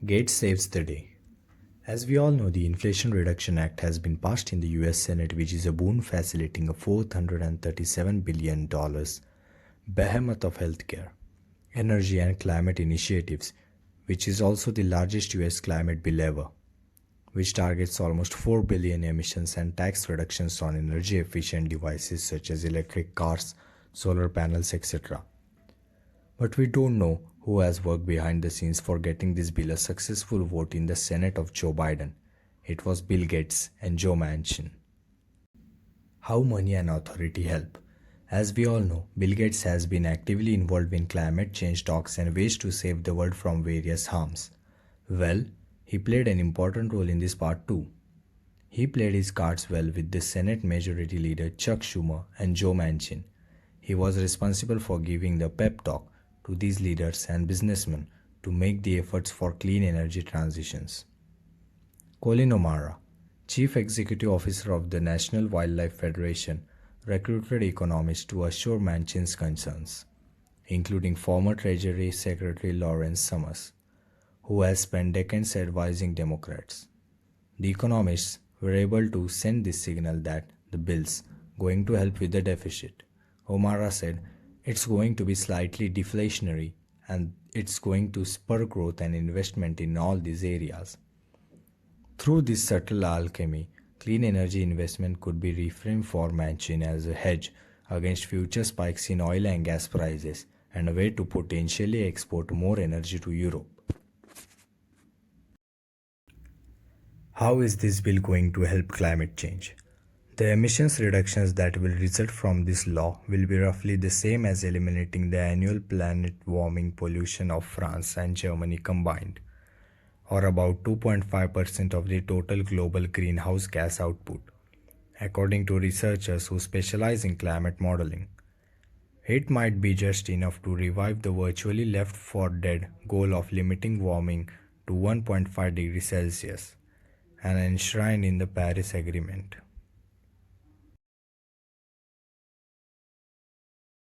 Gates saves the day. As we all know, the Inflation Reduction Act has been passed in the US Senate, which is a boon facilitating a $437 billion behemoth of healthcare, energy, and climate initiatives, which is also the largest US climate bill ever, which targets almost 4 billion emissions and tax reductions on energy efficient devices such as electric cars, solar panels, etc. But we don't know who has worked behind the scenes for getting this bill a successful vote in the Senate of Joe Biden. It was Bill Gates and Joe Manchin. How money and authority help. As we all know, Bill Gates has been actively involved in climate change talks and ways to save the world from various harms. Well, he played an important role in this part too. He played his cards well with the Senate Majority Leader Chuck Schumer and Joe Manchin. He was responsible for giving the pep talk to these leaders and businessmen to make the efforts for clean energy transitions. Colin O'Mara, Chief Executive Officer of the National Wildlife Federation, recruited economists to assure Manchin's concerns, including former Treasury Secretary Lawrence Summers, who has spent decades advising Democrats. The economists were able to send this signal that the bill's going to help with the deficit. O'Mara said it's going to be slightly deflationary and it's going to spur growth and investment in all these areas. Through this subtle alchemy, clean energy investment could be reframed for Manchin as a hedge against future spikes in oil and gas prices and a way to potentially export more energy to Europe. How is this bill going to help climate change? The emissions reductions that will result from this law will be roughly the same as eliminating the annual planet warming pollution of France and Germany combined, or about 2.5% of the total global greenhouse gas output, according to researchers who specialize in climate modeling. It might be just enough to revive the virtually left for dead goal of limiting warming to 1.5 degrees Celsius, and enshrined in the Paris Agreement.